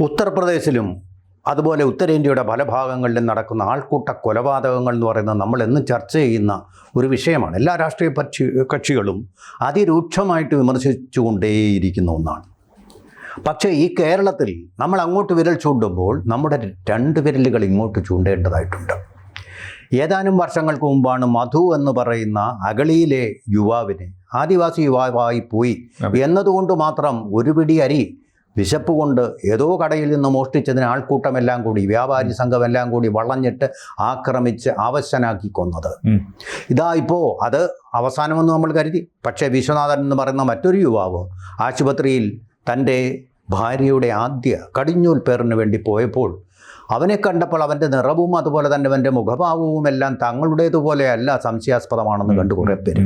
ഉത്തർപ്രദേശിലും അതുപോലെ ഉത്തരേന്ത്യയുടെ പല ഭാഗങ്ങളിലും നടക്കുന്ന ആൾക്കൂട്ട കൊലപാതകങ്ങൾ എന്ന് പറയുന്നത് നമ്മൾ എന്നും ചർച്ച ചെയ്യുന്ന ഒരു വിഷയമാണ്. എല്ലാ രാഷ്ട്രീയ കക്ഷികളും അതിരൂക്ഷമായിട്ട് വിമർശിച്ചുകൊണ്ടേയിരിക്കുന്ന ഒന്നാണ്. പക്ഷേ ഈ കേരളത്തിൽ നമ്മൾ അങ്ങോട്ട് വിരൽ ചൂണ്ടുമ്പോൾ നമ്മുടെ രണ്ട് വിരലുകൾ ഇങ്ങോട്ട് ചൂണ്ടേണ്ടതായിട്ടുണ്ട്. ഏതാനും വർഷങ്ങൾക്ക് മുമ്പാണ് മധു എന്ന് പറയുന്ന അഗളിയിലെ യുവാവിനെ ആദിവാസി യുവാവായി പോയി എന്നതുകൊണ്ട് മാത്രം ഒരു പിടി അരി വിശപ്പ് കൊണ്ട് ഏതോ കടയിൽ നിന്ന് മോഷ്ടിച്ചതിന് ആൾക്കൂട്ടമെല്ലാം കൂടി വ്യാപാരി സംഘമെല്ലാം കൂടി വളഞ്ഞിട്ട് ആക്രമിച്ച് അവശനാക്കി കൊന്നത്. ഇതാ ഇപ്പോൾ അത് അവസാനമെന്ന് നമ്മൾ കരുതി. പക്ഷേ വിശ്വനാഥൻ എന്ന് പറയുന്ന മറ്റൊരു യുവാവ് ആശുപത്രിയിൽ തൻ്റെ ഭാര്യയുടെ ആദ്യ കടിഞ്ഞൂൽ പേറിന് വേണ്ടി പോയപ്പോൾ അവനെ കണ്ടപ്പോൾ അവൻ്റെ നിറവും അതുപോലെ തന്നെ അവൻ്റെ മുഖഭാവവും എല്ലാം തങ്ങളുടേതുപോലെയല്ല, സംശയാസ്പദമാണെന്ന് കണ്ടു കുറേ പേര്.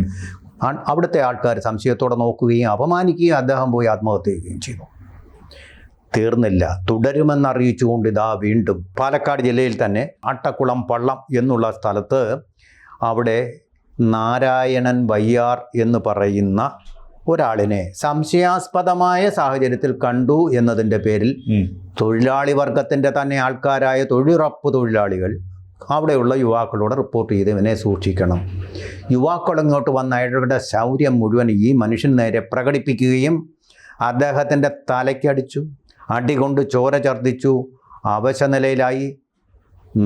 അവിടുത്തെ ആൾക്കാർ സംശയത്തോടെ നോക്കുകയും അപമാനിക്കുകയും അദ്ദേഹം പോയി ആത്മഹത്യ ചെയ്യുകയും ചെയ്തു. തീർന്നില്ല, തുടരുമെന്നറിയിച്ചുകൊണ്ട് ഇതാ വീണ്ടും പാലക്കാട് ജില്ലയിൽ തന്നെ അട്ടക്കുളം പള്ളം എന്നുള്ള സ്ഥലത്ത് അവിടെ നാരായണൻ വയ്യാർ എന്ന് പറയുന്ന ഒരാളിനെ സംശയാസ്പദമായ സാഹചര്യത്തിൽ കണ്ടു എന്നതിൻ്റെ പേരിൽ തൊഴിലാളി വർഗത്തിൻ്റെ തന്നെ ആൾക്കാരായ തൊഴിലുറപ്പ് തൊഴിലാളികൾ അവിടെയുള്ള യുവാക്കളോട് റിപ്പോർട്ട് ചെയ്ത് ഇവനെ സൂക്ഷിക്കണം. യുവാക്കൾ ഇങ്ങോട്ട് വന്ന അയാളുടെ ശൗര്യം മുഴുവൻ ഈ മനുഷ്യൻ നേരെ പ്രകടിപ്പിക്കുകയും അദ്ദേഹത്തിൻ്റെ തലയ്ക്കടിച്ചു, അടികൊണ്ട് ചോര ഛർദ്ദിച്ചു, അവശനിലയിലായി.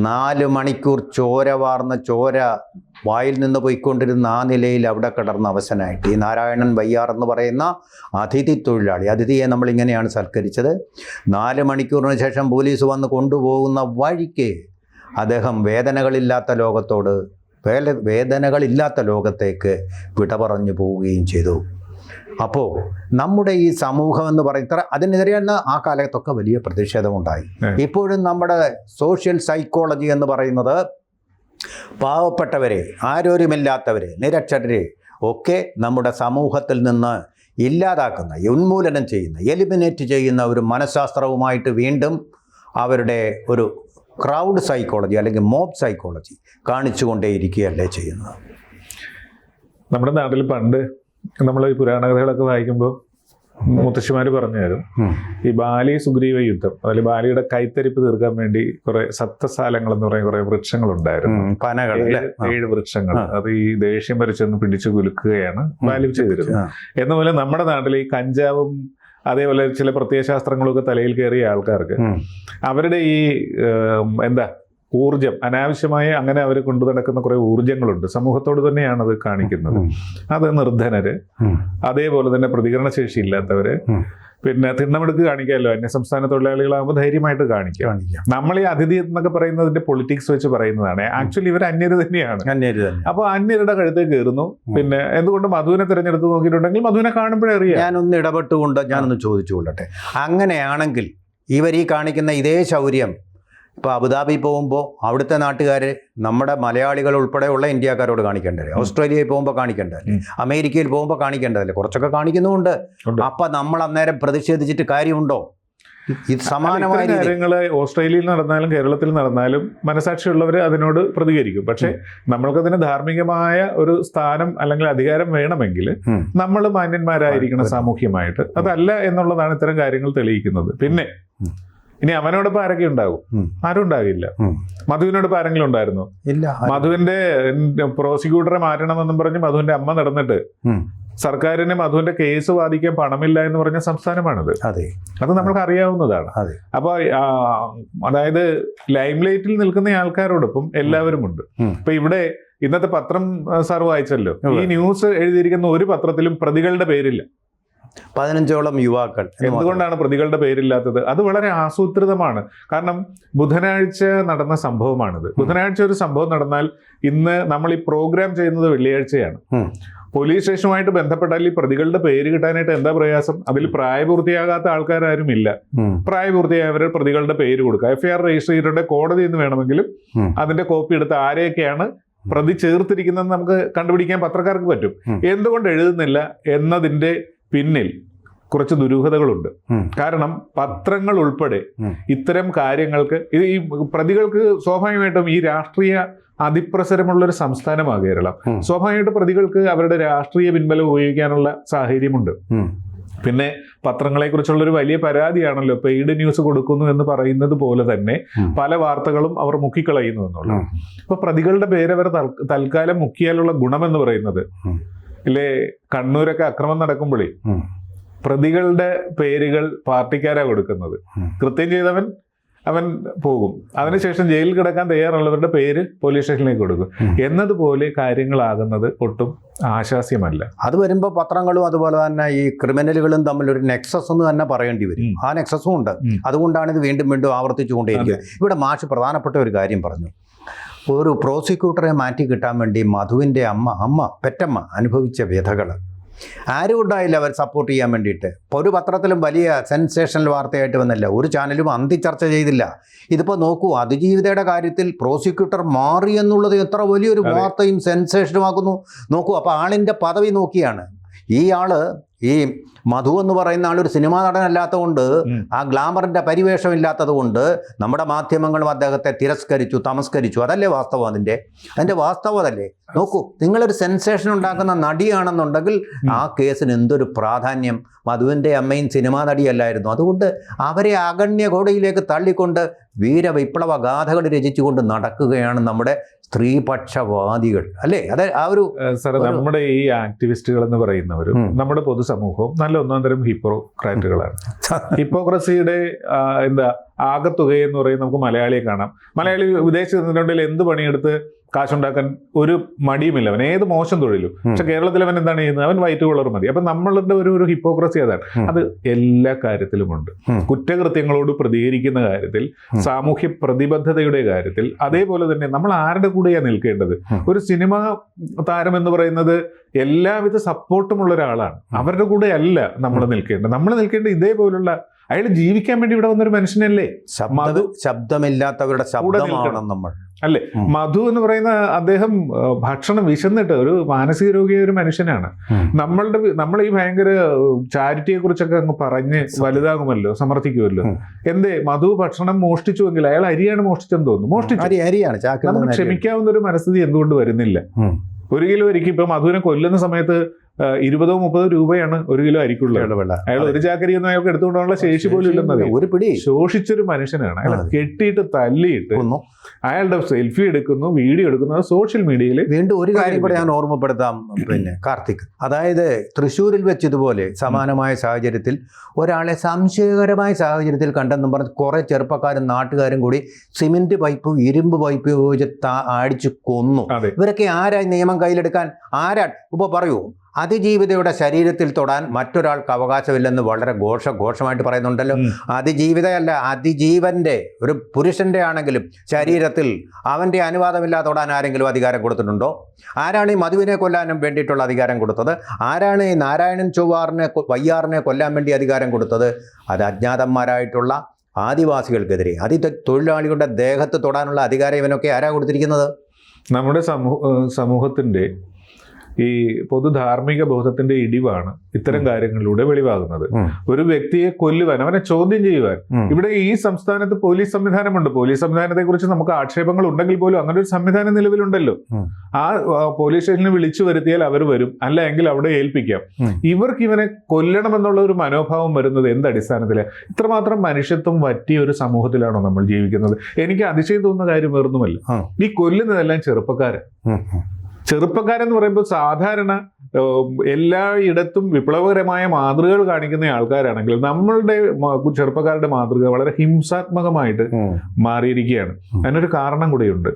4 മണിക്കൂർ ചോര വാർന്ന ചോര വായിൽ നിന്ന് പോയിക്കൊണ്ടിരുന്ന ആ നിലയിൽ അവിടെ കിടന്ന അവശനായിട്ട് ഈ നാരായണൻ വയ്യാർ എന്ന് പറയുന്ന അതിഥി തൊഴിലാളി, അതിഥിയെ നമ്മളിങ്ങനെയാണ് സൽക്കരിച്ചത്. 4 മണിക്കൂറിന് ശേഷം പോലീസ് വന്ന് കൊണ്ടുപോകുന്ന വഴിക്ക് അദ്ദേഹം വേദനകളില്ലാത്ത ലോകത്തേക്ക് വിട പറഞ്ഞു പോവുകയും ചെയ്തു. അപ്പോൾ നമ്മുടെ ഈ സമൂഹം എന്ന് പറയുന്ന അതിനെതിരെ ആ കാലത്തൊക്കെ വലിയ പ്രതിഷേധമുണ്ടായി. ഇപ്പോഴും നമ്മുടെ സോഷ്യൽ സൈക്കോളജി എന്ന് പറയുന്നത് പാവപ്പെട്ടവരെ, ആരോഗ്യമില്ലാത്തവരെ, നിരക്ഷരരെ ഒക്കെ നമ്മുടെ സമൂഹത്തിൽ നിന്ന് ഇല്ലാതാക്കുന്ന, ഉന്മൂലനം ചെയ്യുന്ന, എലിമിനേറ്റ് ചെയ്യുന്ന ഒരു മനഃശാസ്ത്രവുമായിട്ട് വീണ്ടും അവരുടെ ഒരു ക്രൗഡ് സൈക്കോളജി അല്ലെങ്കിൽ മോബ് സൈക്കോളജി കാണിച്ചുകൊണ്ടേയിരിക്കുകയല്ലേ ചെയ്യുന്നത്. നമ്മുടെ നാട്ടിൽ പണ്ട് നമ്മൾ ഈ പുരാണകഥകളൊക്കെ വായിക്കുമ്പോൾ മുത്തശ്ശിമാർ പറഞ്ഞു തരും, ഈ ബാലി സുഗ്രീവ യുദ്ധം, അതിൽ ബാലിയുടെ കൈത്തരിപ്പ് തീർക്കാൻ വേണ്ടി കുറെ സപ്തസാലങ്ങൾ എന്ന് പറയുന്ന കുറെ വൃക്ഷങ്ങളുണ്ടായിരുന്നു, 7 വൃക്ഷങ്ങൾ. അത് ഈ ദേഷ്യം വരച്ചൊന്ന് പിടിച്ചു കുലുക്കുകയാണ് ബാലി ചെയ്തിരുന്നത്. എന്നപോലെ നമ്മുടെ നാട്ടിൽ ഈ കഞ്ചാവും അതേപോലെ ചില പ്രത്യയശാസ്ത്രങ്ങളൊക്കെ തലയിൽ കയറിയ ആൾക്കാർക്ക് അവരുടെ ഈ ഊർജം അനാവശ്യമായി അങ്ങനെ അവർ കൊണ്ടു നടക്കുന്ന കുറെ ഊർജങ്ങളുണ്ട്. സമൂഹത്തോട് തന്നെയാണ് അത് കാണിക്കുന്നത്. അത് നിർധനര്, അതേപോലെ തന്നെ പ്രതികരണശേഷി ഇല്ലാത്തവര്, പിന്നെ തിണ്ണമെടുക്ക് കാണിക്കാമല്ലോ, അന്യസംസ്ഥാന തൊഴിലാളികളാകുമ്പോൾ ധൈര്യമായിട്ട് കാണിക്കാം. നമ്മൾ ഈ അതിഥി എന്നൊക്കെ പറയുന്നതിന്റെ പൊളിറ്റിക്സ് വെച്ച് പറയുന്നതാണ്. ആക്ച്വലി ഇവർ അന്യര് തന്നെയാണ്. അപ്പോൾ അന്യരുടെ കഴുത്തേക്ക് കയറുന്നു. പിന്നെ എന്തുകൊണ്ട് മധുവിനെ തിരഞ്ഞെടുത്ത് നോക്കിയിട്ടുണ്ടെങ്കിൽ മധുവിനെ കാണുമ്പോഴേ അറിയാം. ഞാനൊന്ന് ഇടപെട്ടുകൊണ്ട് ഞാനൊന്ന് ചോദിച്ചു കൊള്ളട്ടെ, അങ്ങനെയാണെങ്കിൽ ഇവർ ഈ കാണിക്കുന്ന ഇതേ ശൗര്യം ഇപ്പോൾ അബുദാബി പോകുമ്പോൾ അവിടുത്തെ നാട്ടുകാർ നമ്മുടെ മലയാളികൾ ഉൾപ്പെടെയുള്ള ഇന്ത്യക്കാരോട് കാണിക്കേണ്ടതല്ലേ? ഓസ്ട്രേലിയയിൽ പോകുമ്പോൾ കാണിക്കേണ്ടതല്ലേ? അമേരിക്കയിൽ പോകുമ്പോൾ കാണിക്കേണ്ടതല്ലേ? കുറച്ചൊക്കെ കാണിക്കുന്നുമുണ്ട്. അപ്പം നമ്മൾ അന്നേരം പ്രതിഷേധിച്ചിട്ട് കാര്യമുണ്ടോ? ഇത് സമാനമായ കാര്യങ്ങൾ ഓസ്ട്രേലിയയിൽ നടന്നാലും കേരളത്തിൽ നടന്നാലും മനസാക്ഷിയുള്ളവർ അതിനോട് പ്രതികരിക്കും. പക്ഷേ നമ്മൾക്കതിന് ധാർമ്മികമായ ഒരു സ്ഥാനം അല്ലെങ്കിൽ അധികാരം വേണമെങ്കിൽ നമ്മൾ മാന്യന്മാരായിരിക്കണം സാമൂഹ്യമായിട്ട്. അതല്ല എന്നുള്ളതാണ് ഇത്തരം കാര്യങ്ങൾ തെളിയിക്കുന്നത്. പിന്നെ ഇനി അവനോടൊപ്പം ആരൊക്കെ ഉണ്ടാകും? ആരും ഉണ്ടാകില്ല. മധുവിനോടൊപ്പം ആരെങ്കിലും ഉണ്ടായിരുന്നോ? ഇല്ല. മധുവിന്റെ പ്രോസിക്യൂട്ടറെ മാറ്റണമെന്നും പറഞ്ഞ് മധുവിന്റെ അമ്മ നടന്നിട്ട് സർക്കാരിന് മധുവിന്റെ കേസ് വാദിക്കാൻ പണമില്ല എന്ന് പറഞ്ഞ സംസ്ഥാനമാണിത്. അത് നമ്മൾക്ക് അറിയാവുന്നതാണ്. അപ്പൊ അതായത് ലൈം ലൈറ്റിൽ നിൽക്കുന്ന ആൾക്കാരോടൊപ്പം എല്ലാവരും ഉണ്ട്. ഇപ്പൊ ഇവിടെ ഇന്നത്തെ പത്രം സാർ വായിച്ചല്ലോ, ഈ ന്യൂസ് എഴുതിയിരിക്കുന്ന ഒരു പത്രത്തിലും പ്രതികളുടെ പേരില്ല. 15ഓളം യുവാക്കൾ. എന്തുകൊണ്ടാണ് പ്രതികളുടെ പേരില്ലാത്തത്? അത് വളരെ ആസൂത്രിതമാണ്. കാരണം ബുധനാഴ്ച നടന്ന സംഭവമാണിത്. ബുധനാഴ്ച ഒരു സംഭവം നടന്നാൽ ഇന്ന് നമ്മൾ ഈ പ്രോഗ്രാം ചെയ്യുന്നത് വെള്ളിയാഴ്ചയാണ്. പോലീസ് സ്റ്റേഷനുമായിട്ട് ബന്ധപ്പെട്ടാൽ ഈ പ്രതികളുടെ പേര് കിട്ടാനായിട്ട് എന്താ പ്രയാസം? അതിൽ പ്രായപൂർത്തിയാകാത്ത ആൾക്കാരും ഇല്ല. പ്രായപൂർത്തിയായവരെ പ്രതികളുടെ പേര് കൊടുക്കുക, FIR രജിസ്റ്റർ ചെയ്തിട്ടുണ്ട്. കോടതി എന്ന് വേണമെങ്കിലും അതിന്റെ കോപ്പി എടുത്ത് ആരെയൊക്കെയാണ് പ്രതി ചേർത്തിരിക്കുന്നതെന്ന് നമുക്ക് കണ്ടുപിടിക്കാൻ പത്രക്കാർക്ക് പറ്റും. എന്തുകൊണ്ട് എഴുതുന്നില്ല എന്നതിന്റെ പിന്നിൽ കുറച്ച് ദുരൂഹതകളുണ്ട്. കാരണം പത്രങ്ങൾ ഉൾപ്പെടെ ഇത്തരം കാര്യങ്ങൾക്ക് ഈ പ്രതികൾക്ക് സ്വാഭാവികമായിട്ടും ഈ രാഷ്ട്രീയ അതിപ്രസരമുള്ളൊരു സംസ്ഥാനമാണ് കേരളം. സ്വാഭാവികമായിട്ട് പ്രതികൾക്ക് അവരുടെ രാഷ്ട്രീയ പിൻബലം ഉപയോഗിക്കാനുള്ള സാഹചര്യമുണ്ട്. പിന്നെ പത്രങ്ങളെക്കുറിച്ചുള്ളൊരു വലിയ പരാതിയാണല്ലോ പെയ്ഡ് ന്യൂസ് കൊടുക്കുന്നു എന്ന് പറയുന്നത് പോലെ തന്നെ പല വാർത്തകളും അവർ മുക്കിക്കളയുന്നു എന്നുള്ളത്. അപ്പൊ പ്രതികളുടെ പേര് അവർ തൽക്കാലം മുക്കിയാലുള്ള ഗുണമെന്ന് പറയുന്നത് ഇല്ലേ, കണ്ണൂരൊക്കെ അക്രമം നടക്കുമ്പോഴേ പ്രതികളുടെ പേരുകൾ പാർട്ടിക്കാരാ കൊടുക്കുന്നത്. കൃത്യം ചെയ്തവൻ അവൻ പോകും, അതിനുശേഷം ജയിലിൽ കിടക്കാൻ തയ്യാറുള്ളവരുടെ പേര് പോലീസ് സ്റ്റേഷനിലേക്ക് കൊടുക്കും എന്നതുപോലെ കാര്യങ്ങളാകുന്നത് ഒട്ടും ആശാസ്യമല്ല. അത് വരുമ്പോൾ പത്രങ്ങളും അതുപോലെ തന്നെ ഈ ക്രിമിനലുകളും തമ്മിൽ ഒരു നെക്സസ് എന്ന് തന്നെ പറയേണ്ടി വരും. ആ നെക്സസും ഉണ്ട്. അതുകൊണ്ടാണ് ഇത് വീണ്ടും വീണ്ടും ആവർത്തിച്ചുകൊണ്ടേയിരിക്കുന്നത്. ഇവിടെ മാഷ് പ്രധാനപ്പെട്ട ഒരു കാര്യം പറഞ്ഞു. ഒരു പ്രോസിക്യൂട്ടറെ മാറ്റി കിട്ടാൻ വേണ്ടി മധുവിൻ്റെ പെറ്റമ്മ അനുഭവിച്ച വ്യഥകൾ ആരും ഉണ്ടായില്ല അവർ സപ്പോർട്ട് ചെയ്യാൻ വേണ്ടിയിട്ട്. ഇപ്പോൾ ഒരു പത്രത്തിലും വലിയ സെൻസേഷണൽ വാർത്തയായിട്ട് വന്നില്ല, ഒരു ചാനലും അന്തി ചർച്ച ചെയ്തില്ല. ഇതിപ്പോൾ നോക്കൂ, അതിജീവിതയുടെ കാര്യത്തിൽ പ്രോസിക്യൂട്ടർ മാറി എന്നുള്ളത് എത്ര വലിയൊരു വാർത്തയും സെൻസേഷനുമാക്കുന്നു നോക്കൂ. അപ്പോൾ ആളിൻ്റെ പദവി നോക്കിയാണ് ഈ ആള്, ഈ മധു എന്ന് പറയുന്ന ആളൊരു സിനിമാ നടനല്ലാത്തത് കൊണ്ട്, ആ ഗ്ലാമറിൻ്റെ പരിവേഷം ഇല്ലാത്തത് കൊണ്ട് നമ്മുടെ മാധ്യമങ്ങളും അദ്ദേഹത്തെ തിരസ്കരിച്ചു, തമസ്കരിച്ചു. അതല്ലേ വാസ്തവം? അതിൻ്റെ വാസ്തവം അതല്ലേ? നോക്കൂ, നിങ്ങളൊരു സെൻസേഷൻ ഉണ്ടാക്കുന്ന നടിയാണെന്നുണ്ടെങ്കിൽ ആ കേസിന് എന്തൊരു പ്രാധാന്യം. മധുവിൻ്റെ അമ്മയും സിനിമാ നടിയല്ലായിരുന്നു. അതുകൊണ്ട് അവരെ അഗണ്യ കോടിയിലേക്ക് തള്ളിക്കൊണ്ട് വീരവിപ്ലവ ഗാഥകൾ രചിച്ചുകൊണ്ട് നടക്കുകയാണ് നമ്മുടെ സ്ത്രീപക്ഷവാദികൾ, അല്ലേ? അതെ, ആ ഒരു സാർ, നമ്മുടെ ഈ ആക്ടിവിസ്റ്റുകൾ എന്ന് പറയുന്നവരും നമ്മുടെ പൊതുസമൂഹവും നല്ല ഒന്നാം തരം ഹിപ്പോക്രാറ്റുകളാണ്. ഹിപ്പോക്രസിയുടെ ആകത്തുകയെന്ന് പറയുന്നത് നമുക്ക് മലയാളിയെ കാണാം. മലയാളി വിദേശത്ത് നിന്നിട്ടുണ്ടെങ്കിൽ എന്ത് പണിയെടുത്ത് കാശുണ്ടാക്കാൻ ഒരു മടിയുമില്ല, അവൻ ഏത് മോശം തൊഴിലും. പക്ഷെ കേരളത്തിൽ അവൻ എന്താണ് ചെയ്യുന്നത്? അവൻ വൈറ്റ് കോളർ മതി. അപ്പൊ നമ്മളുടെ ഒരു ഹിപ്പോക്രസി അതാണ്. അത് എല്ലാ കാര്യത്തിലുമുണ്ട്. കുറ്റകൃത്യങ്ങളോട് പ്രതികരിക്കുന്ന കാര്യത്തിൽ, സാമൂഹ്യ പ്രതിബദ്ധതയുടെ കാര്യത്തിൽ, അതേപോലെ തന്നെ നമ്മൾ ആരുടെ കൂടെയാണ് നിൽക്കേണ്ടത്? ഒരു സിനിമാ താരം എന്ന് പറയുന്നത് എല്ലാവിധ സപ്പോർട്ടുമുള്ള ഒരാളാണ്. അവരുടെ കൂടെ അല്ല നമ്മൾ നിൽക്കേണ്ടത്. നമ്മൾ നിൽക്കേണ്ടത് ഇതേപോലുള്ള, അയാൾ ജീവിക്കാൻ വേണ്ടി ഇവിടെ വന്നൊരു മനുഷ്യനല്ലേ. ശബ്ദമില്ലാത്തവരുടെ ശബ്ദമാണ് നമ്മൾ, അല്ലേ? മധു എന്ന് പറയുന്ന അദ്ദേഹം ഭക്ഷണം വിശന്നിട്ട് ഒരു മാനസിക രോഗിയായ ഒരു മനുഷ്യനാണ്. നമ്മൾ ഈ ഭയങ്കര ചാരിറ്റിയെ കുറിച്ചൊക്കെ അങ്ങ് പറഞ്ഞ് വലുതാകുമല്ലോ, സമർത്ഥിക്കുമല്ലോ. എന്തേ മധു ഭക്ഷണം മോഷ്ടിച്ചുവെങ്കിൽ അയാൾ അരിയാണ് മോഷ്ടിച്ചെന്ന് തോന്നുന്നു. മോഷ്ടിച്ചു അരിയാണ്. നമുക്ക് ക്ഷമിക്കാവുന്ന ഒരു മനസ്ഥിതി എന്തുകൊണ്ട് വരുന്നില്ല? 1 കിലോ അരിക്ക് ഇപ്പൊ മധുവിനെ കൊല്ലുന്ന സമയത്ത് 20-30 രൂപയാണ് 1 കിലോ അരിക്കുള്ളത്. അയാൾ ഒരു ചാക്കരി ഒന്നും അയാൾക്ക് എടുത്തുകൊണ്ടുള്ള ശേഷി പോലും ഇല്ലെന്നത്. ഒരു പിടി ശോഷിച്ചൊരു മനുഷ്യനാണ്. അയാൾ കെട്ടിയിട്ട് തല്ലിയിട്ട് അയാളുടെ സെൽഫി എടുക്കുന്നു, വീഡിയോ എടുക്കുന്നു, സോഷ്യൽ മീഡിയയിൽ. വീണ്ടും ഒരു കാര്യം കൂടെ ഞാൻ ഓർമ്മപ്പെടുത്താം, കാർത്തിക്. അതായത് തൃശ്ശൂരിൽ വെച്ച് ഇതുപോലെ സമാനമായ സാഹചര്യത്തിൽ ഒരാളെ സംശയകരമായ സാഹചര്യത്തിൽ കണ്ടെന്നും പറഞ്ഞ് കുറേ ചെറുപ്പക്കാരും നാട്ടുകാരും കൂടി സിമെന്റ് പൈപ്പ്, ഇരുമ്പ് പൈപ്പ് ഉപയോഗിച്ച് അടിച്ചു കൊന്നു. ഇവരൊക്കെ ആരായി നിയമം കയ്യിലെടുക്കാൻ? ആരാണ്? ഇപ്പോൾ പറയൂ, അതിജീവിതയുടെ ശരീരത്തിൽ തൊടാൻ മറ്റൊരാൾക്ക് അവകാശമില്ലെന്ന് വളരെ ഘോഷമായിട്ട് പറയുന്നുണ്ടല്ലോ. അതിജീവിതയല്ല, അതിജീവന്റെ, ഒരു പുരുഷന്റെ ആണെങ്കിലും ശരീരത്തിൽ അവൻ്റെ അനുവാദമില്ലാതെ തൊടാൻ ആരെങ്കിലും അധികാരം കൊടുത്തിട്ടുണ്ടോ? ആരാണ് ഈ മധുവിനെ കൊല്ലാനും വേണ്ടിയിട്ടുള്ള അധികാരം കൊടുത്തത്? ആരാണ് ഈ നാരായണൻ വയ്യാറിനെ കൊല്ലാൻ വേണ്ടി അധികാരം കൊടുത്തത്? അത് അജ്ഞാതന്മാരായിട്ടുള്ള ആദിവാസികൾക്കെതിരെ, തൊഴിലാളികളുടെ ദേഹത്ത് തൊടാനുള്ള അധികാരം ഇവനൊക്കെ ആരാ കൊടുത്തിരിക്കുന്നത്? നമ്മുടെ സമൂഹത്തിന്റെ ഈ പൊതുധാർമ്മിക ബോധത്തിന്റെ ഇടിവാണ് ഇത്തരം കാര്യങ്ങളിലൂടെ വെളിവാകുന്നത്. ഒരു വ്യക്തിയെ കൊല്ലുവാൻ, അവനെ ചോദ്യം ചെയ്യുവാൻ ഇവിടെ ഈ സംസ്ഥാനത്ത് പോലീസ് സംവിധാനമുണ്ട്. പോലീസ് സംവിധാനത്തെ കുറിച്ച് നമുക്ക് ആക്ഷേപങ്ങൾ ഉണ്ടെങ്കിൽ പോലും അങ്ങനെ ഒരു സംവിധാനം നിലവിലുണ്ടല്ലോ. ആ പോലീസ് സ്റ്റേഷനിൽ വിളിച്ചു വരുത്തിയാൽ അവർ വരും, അല്ല എങ്കിൽ അവിടെ ഏൽപ്പിക്കാം. ഇവർക്ക് ഇവനെ കൊല്ലണമെന്നുള്ള ഒരു മനോഭാവം വരുന്നത് എന്തടിസ്ഥാനത്തിലാണ്? ഇത്രമാത്രം മനുഷ്യത്വം പറ്റിയ ഒരു സമൂഹത്തിലാണോ നമ്മൾ ജീവിക്കുന്നത്? എനിക്ക് അതിശയം തോന്നുന്ന കാര്യം വേറൊന്നുമല്ല, ഈ കൊല്ലുന്നതെല്ലാം ചെറുപ്പക്കാരെന്ന് പറയുമ്പോൾ സാധാരണ എല്ലായിടത്തും വിപ്ലവകരമായ മാതൃകകൾ കാണിക്കുന്ന ആൾക്കാരാണെങ്കിൽ നമ്മളുടെ ചെറുപ്പക്കാരുടെ മാതൃക വളരെ ഹിംസാത്മകമായിട്ട് മാറിയിരിക്കുകയാണ്. അതിനൊരു കാരണം കൂടിയുണ്ട്.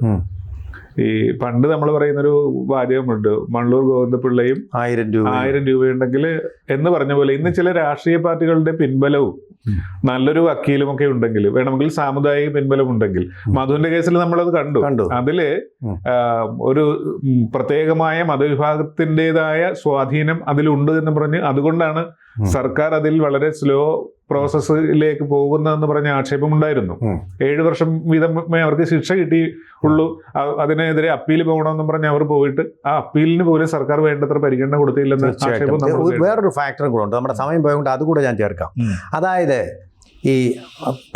ഈ പണ്ട് നമ്മൾ പറയുന്നൊരു വാചകമുണ്ട്, മള്ളൂർ ഗോവിന്ദപിള്ളയും 1000 രൂപയുണ്ടെങ്കിൽ എന്ന് പറഞ്ഞ പോലെ ഇന്ന് ചില രാഷ്ട്രീയ പാർട്ടികളുടെ പിൻബലവും നല്ലൊരു വക്കീലും ഒക്കെ ഉണ്ടെങ്കിൽ, വേണമെങ്കിൽ സാമുദായിക പിൻബലം ഉണ്ടെങ്കിൽ, മധുവിന്റെ കേസിൽ നമ്മളത് കണ്ടു. അതില് ഒരു പ്രത്യേകമായ മതവിഭാഗത്തിൻ്റെതായ സ്വാധീനം അതിലുണ്ട് എന്ന് പറഞ്ഞ് അതുകൊണ്ടാണ് സർക്കാർ അതിൽ വളരെ സ്ലോ പ്രോസസ്സിലേക്ക് പോകുന്നതെന്ന് പറഞ്ഞ ആക്ഷേപമുണ്ടായിരുന്നു. 7 വർഷം വീതമേ അവർക്ക് ശിക്ഷ കിട്ടിയുള്ളൂ. അതിനെതിരെ അപ്പീൽ പോകണമെന്ന് പറഞ്ഞ് അവർ പോയിട്ട് ആ അപ്പീലിന് പോലും സർക്കാർ വേണ്ടത്ര പരിഗണന കൊടുത്തില്ലെന്ന് ആക്ഷേപം. വേറൊരു ഫാക്ടറും കൂടെ ഉണ്ട്, നമ്മുടെ സമയം പോയതുകൊണ്ട് അതുകൂടെ ഞാൻ ചേർക്കാം. അതായത് ഈ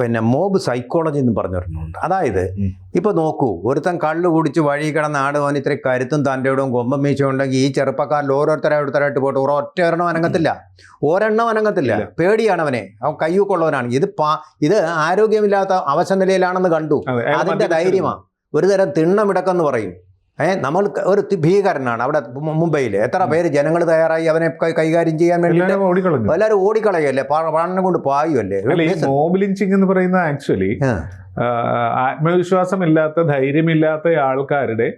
പിന്നെ മോബ് സൈക്കോളജി എന്ന് പറഞ്ഞിട്ടുണ്ട്. അതായത് ഇപ്പോൾ നോക്കൂ, ഒരുത്തൻ കള്ളു കുടിച്ച് വഴി കിടന്ന് ആടുവാൻ ഇത്ര കരുത്തും തൻ്റെ ഇടവും കൊമ്പം മീശയും ഉണ്ടെങ്കിൽ ഈ ചെറുപ്പക്കാരിൽ ഓരോരുത്തരായിട്ട് പോയിട്ട് ഒറ്റ ഒരെണ്ണം അനങ്ങത്തില്ല. പേടിയാണ് അവനെ, അവൻ കയ്യൂക്കുള്ളവനാണ്. ഇത് ആരോഗ്യമില്ലാത്ത അവശ നിലയിലാണെന്ന് കണ്ടു. അതിൻ്റെ ധൈര്യമാണ്. ഒരു തരം തിണ്ണമിടക്കെന്ന് പറയും. നമ്മൾ ഒരു ഭീകരനാണ് അവിടെ മുംബൈയിൽ. എത്ര പേര് ജനങ്ങൾ തയ്യാറായി അവനെ കൈകാര്യം ചെയ്യാൻ വേണ്ടി എല്ലാവരും ഓടിക്കളയല്ലേ, പ്രാണനെ കൊണ്ട് പായുമല്ലേ. മോബ് ലിഞ്ചിങ് എന്ന് പറയുന്ന ആക്ച്വലി ആത്മവിശ്വാസമില്ലാത്ത, ധൈര്യമില്ലാത്ത ആൾക്കാരുടെ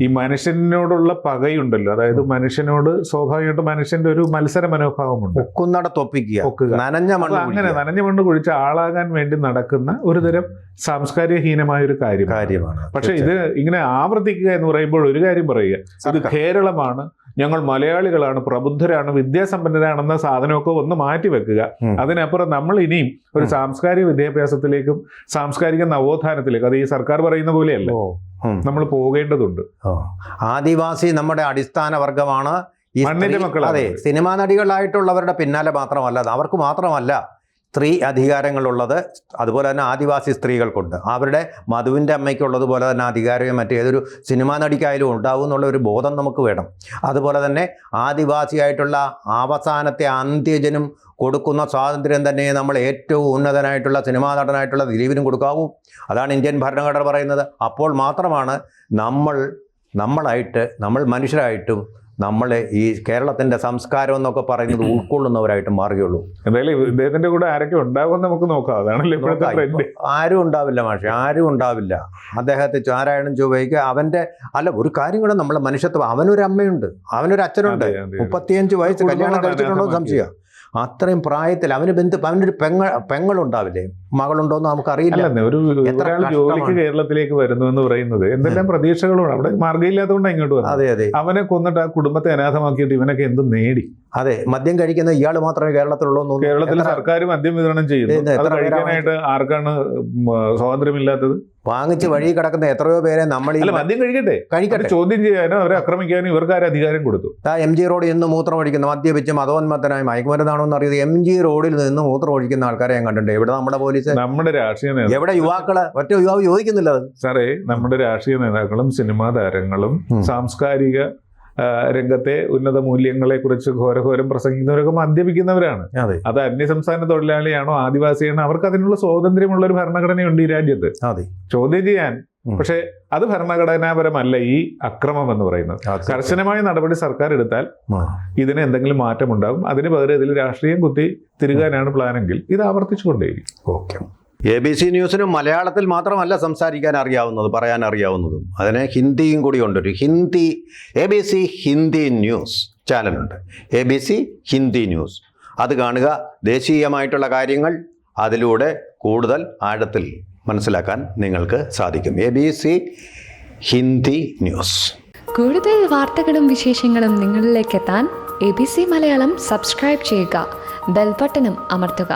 ഈ മനുഷ്യനോടുള്ള പകയുണ്ടല്ലോ. അതായത് മനുഷ്യനോട് സ്വാഭാവികമായിട്ട് മനുഷ്യന്റെ ഒരു മത്സര മനോഭാവമുണ്ട്. നനഞ്ഞ മണ്ണ് കുഴിച്ച ആളാകാൻ വേണ്ടി നടക്കുന്ന ഒരുതരം സാംസ്കാരികഹീനമായ ഒരു കാര്യമാണ്. പക്ഷെ ഇത് ഇങ്ങനെ ആവർത്തിക്കുക എന്ന് പറയുമ്പോൾ ഒരു കാര്യം പറയുക, ഇത് കേരളമാണ്, ഞങ്ങൾ മലയാളികളാണ്, പ്രബുദ്ധരാണ്, വിദ്യാസമ്പന്നരാണെന്ന സാധനമൊക്കെ ഒന്ന് മാറ്റി വെക്കുക. അതിനപ്പുറം നമ്മൾ ഇനിയും ഒരു സാംസ്കാരിക വിദ്യാഭ്യാസത്തിലേക്കും സാംസ്കാരിക നവോത്ഥാനത്തിലേക്കും, അത് ഈ സർക്കാർ പറയുന്ന പോലെയല്ല, നമ്മൾ പോകേണ്ടതുണ്ട്. ആദിവാസി നമ്മുടെ അടിസ്ഥാന വർഗമാണ്. അതെ, സിനിമാ നടികളായിട്ടുള്ളവരുടെ പിന്നാലെ മാത്രമല്ല, അവർക്ക് മാത്രമല്ല സ്ത്രീ അധികാരങ്ങളുള്ളത്. അതുപോലെ തന്നെ ആദിവാസി സ്ത്രീകൾക്കുണ്ട്. അവരുടെ മധുവിൻ്റെ അമ്മയ്ക്കുള്ളതുപോലെ തന്നെ അധികാരം മറ്റേതൊരു സിനിമാ നടിക്കായാലും ഉണ്ടാവും എന്നുള്ള ഒരു ബോധം നമുക്ക് വേണം. അതുപോലെ തന്നെ ആദിവാസിയായിട്ടുള്ള അവസാനത്തെ അന്ത്യജനും കൊടുക്കുന്ന സ്വാതന്ത്ര്യം തന്നെ നമ്മൾ ഏറ്റവും ഉന്നതനായിട്ടുള്ള സിനിമാ നടനായിട്ടുള്ള ദിലീപിനും കൊടുക്കാവൂ. അതാണ് ഇന്ത്യൻ ഭരണഘടന പറയുന്നത്. അപ്പോൾ മാത്രമാണ് നമ്മൾ മനുഷ്യരായിട്ടും നമ്മൾ ഈ കേരളത്തിൻ്റെ സംസ്കാരം എന്നൊക്കെ പറയുന്നത് ഉൾക്കൊള്ളുന്നവരായിട്ട് മാറുകയുള്ളൂ. എന്തായാലും ഇദ്ദേഹത്തിൻ്റെ കൂടെ ആരൊക്കെ ഉണ്ടാകുമെന്ന് നമുക്ക് നോക്കാം. അതാണല്ലോ ഇപ്പോഴത്തെ ട്രെൻഡ്. ആരും ഉണ്ടാവില്ല മാഷെ, ആരും ഉണ്ടാവില്ല. അദ്ദേഹത്തെ ചാരായണം ചൊവ്വയ്ക്ക് അവൻ്റെ ഒരു കാര്യം കൂടെ നമ്മളെ മനുഷ്യത്വം. അവനൊരു അമ്മയുണ്ട്, അവനൊരു അച്ഛനുണ്ട്. 35 വയസ്സ് കല്യാണം കഴിച്ചിട്ടുണ്ടോ സംശയം. അത്രയും പ്രായത്തിൽ അവനൊരു പെങ്ങളുണ്ടാവില്ലേ, മകളുണ്ടോന്ന് നമുക്കറിയില്ല. ഒരാൾ ജോലിക്ക് കേരളത്തിലേക്ക് വരുന്നു എന്ന് പറയുന്നത് എന്തെല്ലാം പ്രതീക്ഷകളോട്, അവിടെ മാർഗ്ഗമില്ലാത്തതുകൊണ്ടാണ് ഇങ്ങോട്ട് വന്നത്. അതെ, അവനെ കൊന്നിട്ട് ആ കുടുംബത്തെ അനാഥമാക്കിയിട്ട് ഇവനൊക്കെ എന്ത് നേടി? അതെ, മദ്യം കഴിക്കുന്ന ഇയാൾ മാത്രമേ കേരളത്തിലുള്ളൂ. കേരളത്തിൽ സർക്കാർ മദ്യം വിതരണം ചെയ്യുന്നു. അത് കഴിക്കാനായിട്ട് ആർക്കാണ് സ്വാതന്ത്ര്യമില്ലാത്തത്? വാങ്ങിച്ച് വഴി കിടക്കുന്ന എത്രയോ പേരെ നമ്മൾ മദ്യം കഴിക്കട്ടെ ചോദ്യം ചെയ്യാനോ അവരെ ആക്രമിക്കാനോ ഇവർക്കാരും അധികാരം കൊടുത്തു. MG റോഡിൽ നിന്ന് മൂത്രം ഒഴിക്കുന്ന, മദ്യപിച്ച് മതോന്മത്തനായി മയക്കുമരുന്നാണോ എന്ന് അറിയത് MG റോഡിൽ നിന്ന് മൂത്രം ഒഴിക്കുന്ന ആൾക്കാരെ ഞാൻ കണ്ടിട്ടുണ്ട്. എവിടെ നമ്മുടെ പോലീസ്, നമ്മുടെ രാഷ്ട്രീയ നേതാക്കൾ, എവിടെ യുവാക്കള്, ഒറ്റ യുവാവ് ചോദിക്കുന്നില്ല. സാറേ, നമ്മുടെ രാഷ്ട്രീയ നേതാക്കളും സിനിമാ താരങ്ങളും സാംസ്കാരിക രംഗത്തെ ഉന്നത മൂല്യങ്ങളെ കുറിച്ച് ഘോരഘോരം പ്രസംഗിക്കുന്നവരൊക്കെ മദ്യപിക്കുന്നവരാണ്. അത് അന്യസംസ്ഥാന തൊഴിലാളിയാണോ ആദിവാസിയാണോ, അവർക്ക് അതിനുള്ള സ്വാതന്ത്ര്യമുള്ള ഒരു ഭരണഘടനയുണ്ട് ഈ രാജ്യത്ത് ചോദ്യം ചെയ്യാൻ. പക്ഷെ അത് ഭരണഘടനാപരമല്ല ഈ അക്രമം എന്ന് പറയുന്നത്. കർശനമായ നടപടി സർക്കാർ എടുത്താൽ ഇതിന് എന്തെങ്കിലും മാറ്റമുണ്ടാകും. അതിന് പകരം ഇതിൽ രാഷ്ട്രീയം കുത്തി തിരുകാനാണ് പ്ലാനെങ്കിൽ ഇത് ആവർത്തിച്ചുകൊണ്ടേയിരിക്കും. ഓക്കെ. ABC ന്യൂസിനും മലയാളത്തിൽ മാത്രമല്ല സംസാരിക്കാൻ അറിയാവുന്നത്, പറയാൻ അറിയാവുന്നതും. അതിന് ഹിന്ദിയും കൂടി ഉണ്ട്. ഒരു ABC ഹിന്ദി ന്യൂസ് ചാനലുണ്ട്, ABC ഹിന്ദി ന്യൂസ്. അത് കാണുക. ദേശീയമായിട്ടുള്ള കാര്യങ്ങൾ അതിലൂടെ കൂടുതൽ ആഴത്തിൽ മനസ്സിലാക്കാൻ നിങ്ങൾക്ക് സാധിക്കും. ABC Hindi news. കൂടുതൽ വാർത്തകളും വിശേഷങ്ങളും നിങ്ങളിലേക്ക് എത്താൻ ABC മലയാളം സബ്സ്ക്രൈബ് ചെയ്യുക, ബെൽ ബട്ടണും അമർത്തുക.